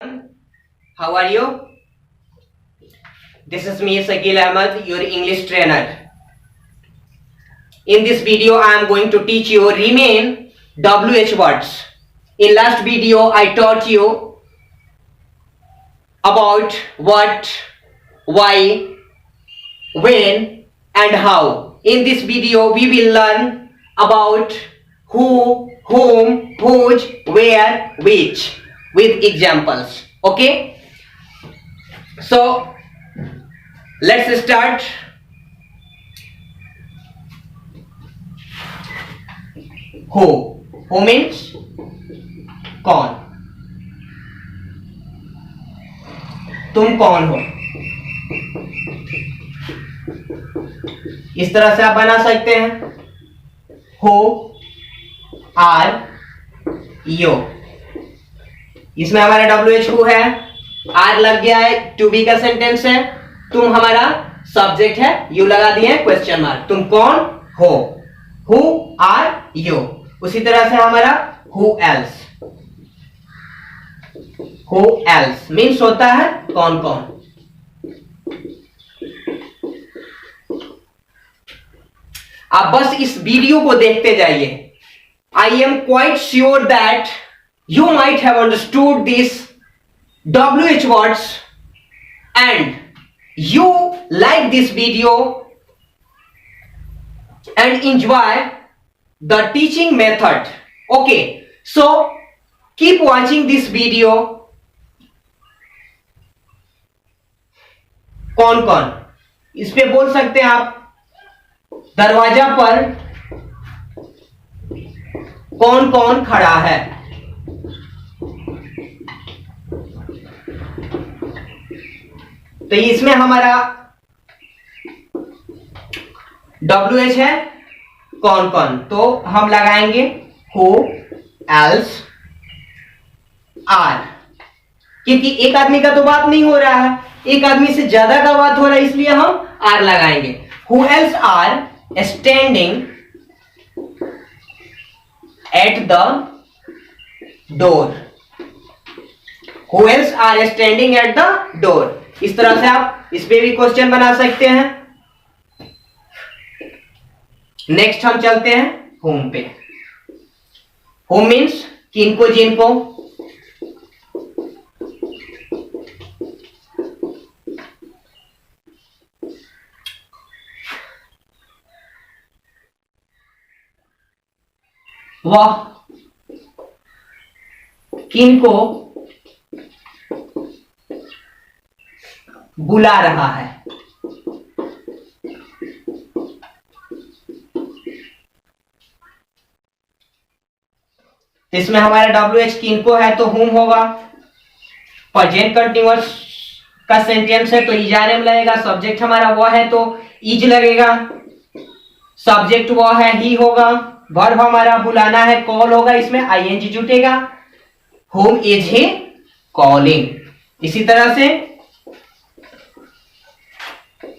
How are you? This is me, Sakil Ahmed, your English trainer. In this video, I am going to teach you remain WH words. In last video, I taught you about what, why, when, and how. In this video, we will learn about who, whom, whose, where, which, with examples. Okay? So, let's start. Who means कौन. तुम कौन हो. इस तरह से आप बना सकते हैं. Who are you. इसमें हमारा WH who है. आर लग गया है, टू बी का सेंटेंस है. तुम हमारा सब्जेक्ट है, यू लगा दिए क्वेश्चन मार्क. तुम कौन हो. Who are you. उसी तरह से हमारा who else. Who else means होता है कौन कौन. आप बस इस वीडियो को देखते जाइए. I am quite sure that you might have understood this WH words and you like this video and enjoy the teaching method. Okay, so keep watching this video. कौन कौन इस पे बोल सकते हैं आप. दरवाजा पर कौन कौन खड़ा है. तो इसमें हमारा WH है कौन कौन. तो हम लगाएंगे who else are. क्योंकि एक आदमी का तो बात नहीं हो रहा है, एक आदमी से ज्यादा का बात हो रहा है, इसलिए हम are लगाएंगे. Who else are standing at the door. Who else are standing at the door. इस तरह से आप इस पे भी क्वेश्चन बना सकते हैं. नेक्स्ट हम चलते हैं होम पे. होम मीन्स किनको जिनको. वह किनको बुला रहा है. इसमें हमारा WH किनको है तो whom होगा. प्रेजेंट कंटीन्यूअस का सेंटेंस है तो इज आर एम लगेगा. सब्जेक्ट हमारा वह है तो इज लगेगा. सब्जेक्ट वह है ही होगा. वर्ब हमारा बुलाना है कॉल होगा, इसमें ING जुटेगा. whom is he calling. इसी तरह से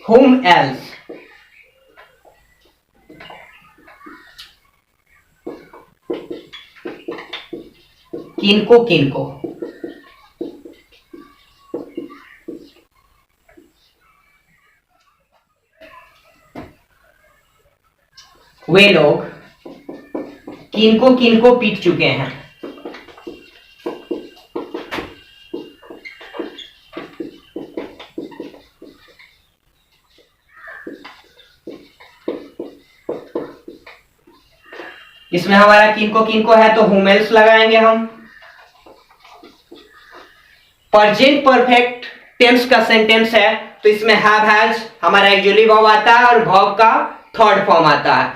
whom else. किनको किनको. वे लोग किनको किनको पीट चुके हैं. इसमें हमारा किनको है तो whom else लगाएंगे हम. प्रेजेंट परफेक्ट टेंस का सेंटेंस है तो इसमें हैव हैज हमारा एक्चुअली वर्ब आता है और वर्ब का थर्ड फॉर्म आता है.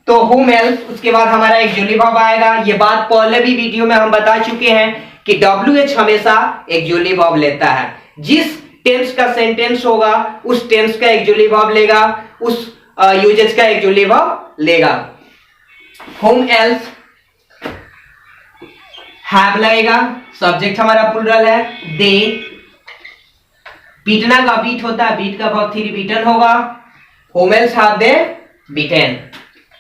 तो whom else उसके बाद हमारा एक्चुअली वर्ब आएगा. ये बात पहले भी वीडियो में हम बता चुके हैं कि WH हमेशा एक्चुअली वर्ब लेता है. जिस टेंस का सेंटेंस होगा उस टेंस का एक्चुअली वर्ब लेगा, उस यूजेज का एक्चुअली वर्ब लेगा. whom else हैव लगेगा. सब्जेक्ट हमारा प्लूरल है दे. पीटना का बीट होता है, बीट का वर्ब 3 बीटन होगा. whom else have they beaten.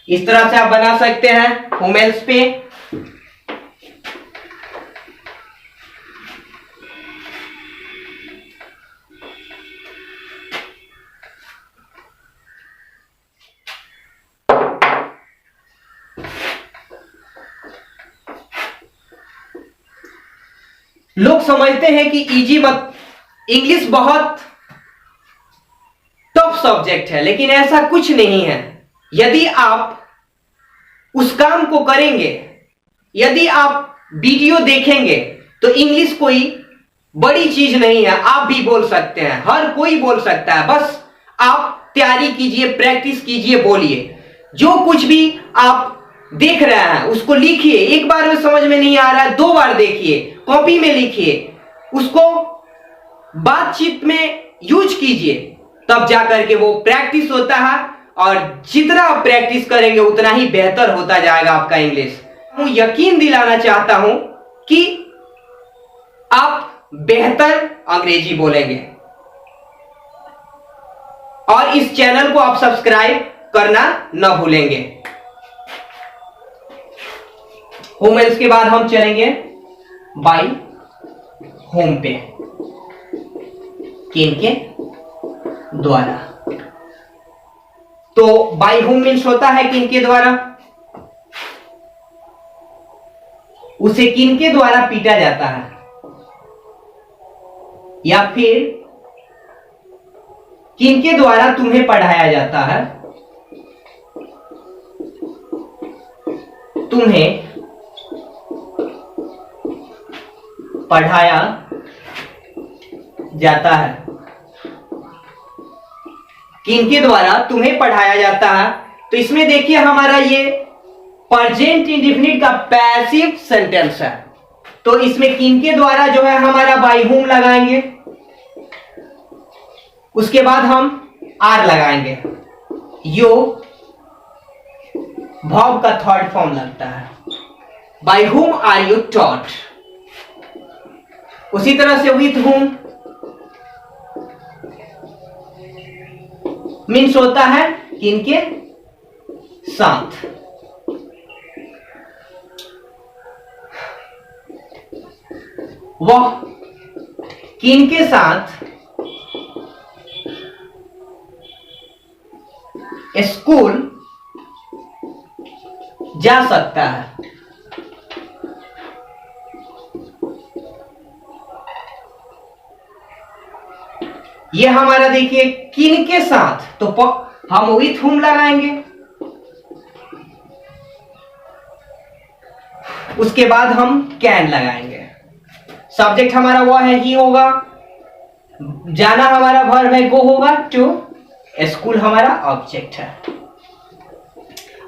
इस तरह से आप बना सकते हैं whom else पे. लोग समझते हैं कि इजी मत इंग्लिश बहुत टफ सब्जेक्ट है, लेकिन ऐसा कुछ नहीं है। यदि आप उस काम को करेंगे, यदि आप वीडियो देखेंगे, तो इंग्लिश कोई बड़ी चीज नहीं है। आप भी बोल सकते हैं, हर कोई बोल सकता है। बस आप तैयारी कीजिए, प्रैक्टिस कीजिए, बोलिए। जो कुछ भी आप देख रहे हैं उसको लिखिए। एक बार में समझ में नहीं आ रहा है, 2 बार देखिए, कॉपी में लिखिए, उसको बातचीत में यूज कीजिए, तब जाकर के वो प्रैक्टिस होता है। और जितना आप प्रैक्टिस करेंगे उतना ही बेहतर होता जाएगा आपका इंग्लिश। मैं यकीन दिलाना चाहता हूं कि आप बेहतर अंग्रेजी बोलेंगे। और इस चैनल को आप सब्सक्राइब करना न भूलेंगे। होम हेल्थ के बाद हम चलेंगे बाय होम पे। किनके द्वारा? तो बाय होम मीन्स होता है किनके द्वारा? उसे किनके द्वारा पीटा जाता है, या फिर किनके द्वारा तुम्हें पढ़ाया जाता है? तुम्हें पढ़ाया जाता है। किनके द्वारा तुम्हें पढ़ाया जाता है? तो इसमें देखिए हमारा ये प्रेजेंट इंडेफिनिट का पैसिव सेंटेंस है। तो इसमें किनके द्वारा जो है हमारा बाय होम लगाएंगे, उसके बाद हम आर लगाएंगे। यो वर्ब का थर्ड फॉर्म लगता है। By whom are you taught? उसी तरह से विथ whom मीन्स होता है किनके साथ। वह किनके साथ स्कूल जा सकता है? ये हमारा देखिए किनके साथ, तो हम विथ whom लगाएंगे। उसके बाद हम कैन लगाएंगे। सब्जेक्ट हमारा वह है, ही होगा। जाना हमारा वर्ब है, गो होगा। टू स्कूल हमारा ऑब्जेक्ट है।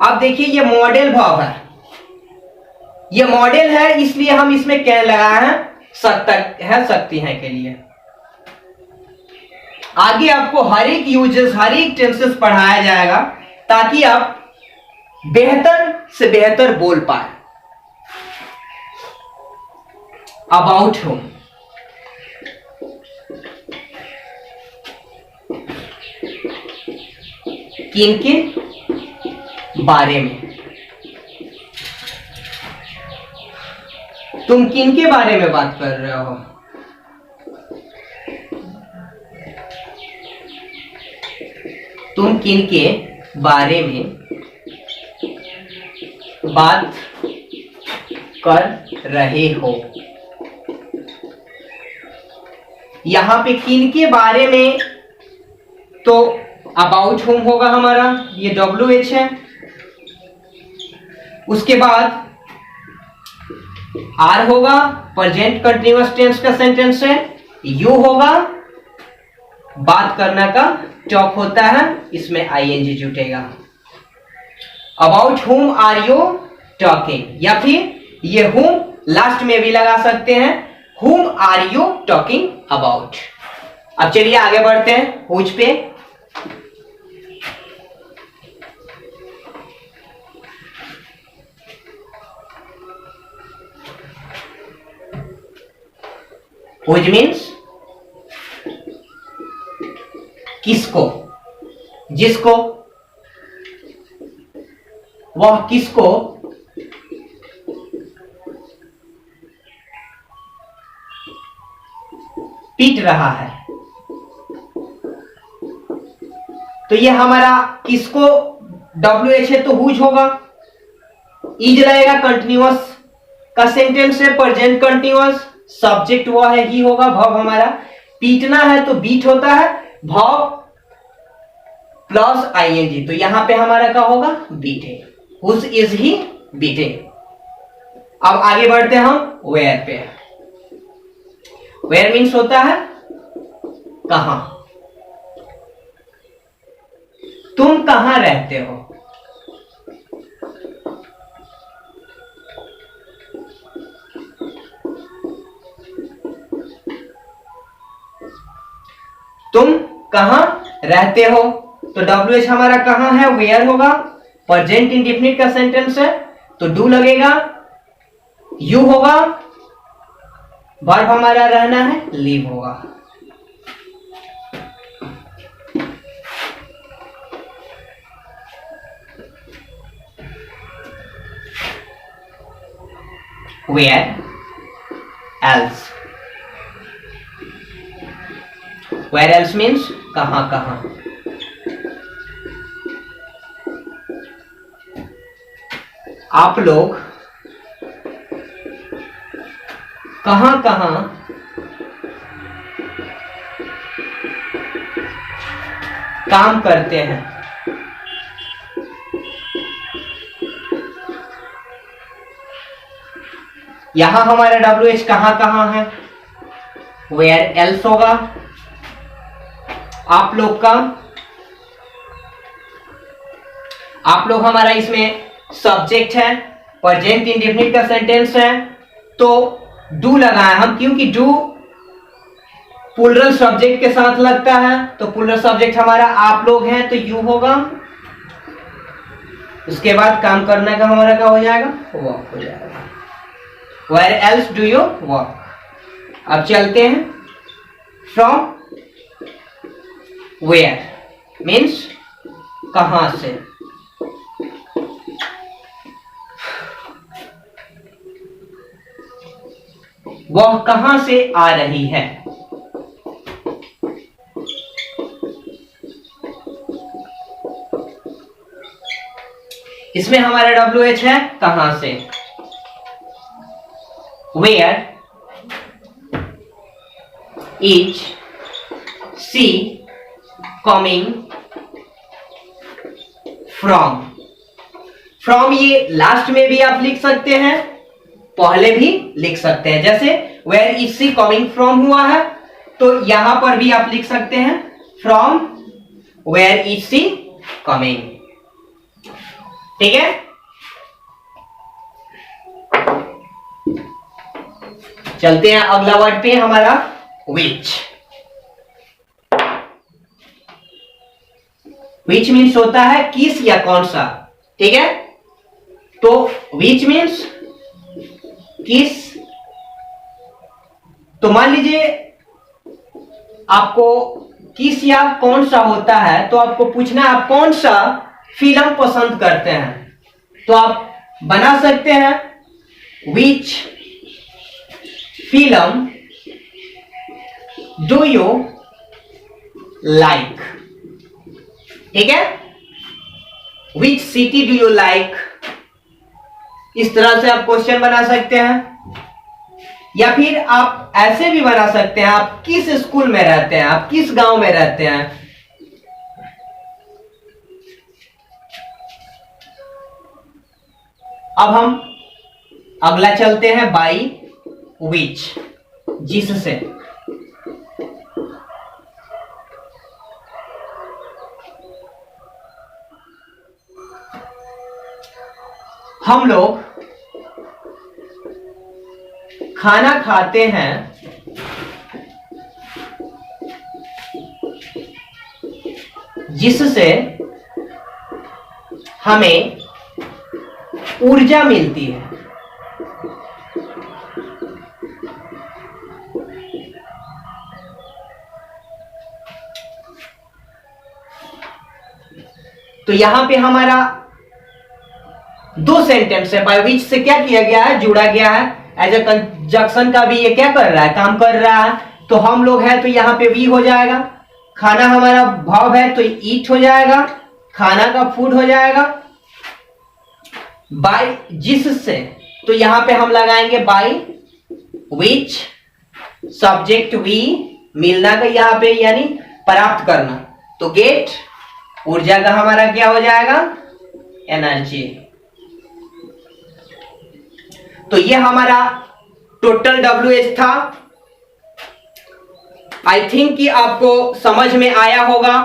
अब देखिए ये मॉडल वर्ब है, ये मॉडल है, इसलिए हम इसमें कैन लगाए हैं, सकती हैं के लिए। आगे आपको हर एक यूजेस, हर एक टेंसेस पढ़ाया जाएगा ताकि आप बेहतर से बेहतर बोल पाए। अबाउट होम, किनके बारे में? तुम किनके बारे में बात कर रहे हो? तुम किनके बारे में बात कर रहे हो? यहां पे किनके बारे में, तो अबाउट होम होगा हमारा, ये WH है। उसके बाद आर होगा, प्रेजेंट कंटिन्यूअस टेंस का सेंटेंस है। यू होगा, बात करना का टॉक होता है, इसमें ING जुटेगा। About whom are you talking, या फिर ये whom लास्ट में भी लगा सकते हैं, whom are you talking about. अब चलिए आगे बढ़ते हैं हुज पे। हुज मीन्स किसको, जिसको, वह किसको पीट रहा है। तो ये हमारा किसको WH है, तो हुज होगा। इज लगेगा, कंटिन्यूअस का सेंटेंस है, प्रेजेंट कंटिन्यूअस। सब्जेक्ट वो है ही होगा, वर्ब हमारा पीटना है तो बीट होता है, वर्ब प्लस आईएनजी, तो यहां पे हमारा क्या होगा, beating, whose is he beating. अब आगे बढ़ते हैं हम वेयर पे। वेयर मीन्स होता है कहां, तुम कहां रहते हो, तुम कहां रहते हो, तो WH हमारा कहां है, वेयर होगा, प्रेजेंट इंडेफिनिट का सेंटेंस है तो डू लगेगा, यू होगा, वर्ब हमारा रहना है, लिव होगा। Where else, where else means कहां कहां। आप लोग कहां कहां काम करते हैं, यहां हमारा WH कहां कहां है, वेयर एल्स होगा, आप लोग का, आप लोग हमारा इसमें सब्जेक्ट है, प्रेजेंट इंडेफिनिट का सेंटेंस है तो डू लगाए हम, क्योंकि डू प्लूरल सब्जेक्ट के साथ लगता है, तो प्लूरल सब्जेक्ट हमारा आप लोग हैं तो यू होगा, उसके बाद काम करने का हमारा क्या हो जाएगा, वर्क हो जाएगा, where else do you work. अब चलते हैं फ्रॉम वेयर मीन्स कहां से, वह कहां से आ रही है, इसमें हमारा WH है कहां से, where is she coming from, from ये लास्ट में भी आप लिख सकते हैं, पहले भी लिख सकते हैं, जैसे where is she coming from हुआ है तो यहां पर भी आप लिख सकते हैं from where is she coming, ठीक है। चलते हैं अगला वर्ड पे हमारा विच, विच मीन्स होता है किस या कौन सा, ठीक है, तो विच मीन्स किस, तो मान लीजिए आपको किस या कौन सा होता है तो आपको पूछना है आप कौन सा फिल्म पसंद करते हैं, तो आप बना सकते हैं which film do you like, ठीक है, which city do you like, इस तरह से आप क्वेश्चन बना सकते हैं, या फिर आप ऐसे भी बना सकते हैं आप किस स्कूल में रहते हैं, आप किस गांव में रहते हैं। अब हम अगला चलते हैं बाई विच, जिससे, हम लोग खाना खाते हैं जिससे हमें ऊर्जा मिलती है, तो यहां पे हमारा दो सेंटेंस है, बाय विच से क्या किया गया है, जुड़ा गया है, एज ए कंजक्शन का भी ये क्या कर रहा है, काम कर रहा है, तो हम लोग है तो यहां पे वी हो जाएगा, खाना हमारा भाव है तो ईट हो जाएगा, खाना का फूड हो जाएगा, बाय जिससे तो यहां पे हम लगाएंगे बाय विच सब्जेक्ट वी, मिलना का यहाँ पे यानी प्राप्त करना, तो गेट ऊर्जा का हमारा क्या हो जाएगा, एनर्जी। तो ये हमारा टोटल WH था। आई थिंक कि आपको समझ में आया होगा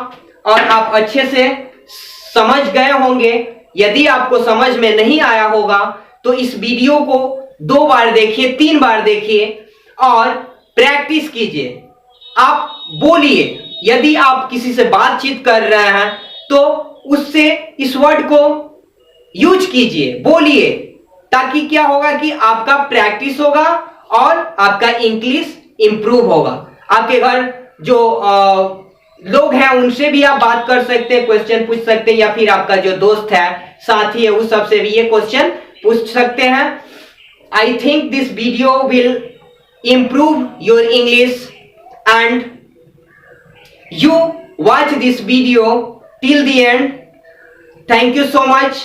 और आप अच्छे से समझ गए होंगे। यदि आपको समझ में नहीं आया होगा तो इस वीडियो को 2 बार देखिए, 3 बार देखिए और प्रैक्टिस कीजिए। आप बोलिए, यदि आप किसी से बातचीत कर रहे हैं तो उससे इस वर्ड को यूज कीजिए, बोलिए, ताकि क्या होगा कि आपका प्रैक्टिस होगा और आपका इंग्लिश इंप्रूव होगा। आपके घर जो लोग हैं उनसे भी आप बात कर सकते हैं, क्वेश्चन पूछ सकते हैं, या फिर आपका जो दोस्त है, साथी है, उस सबसे भी ये क्वेश्चन पूछ सकते हैं। I think this video will improve your English, and you watch this video till the end. Thank you so much.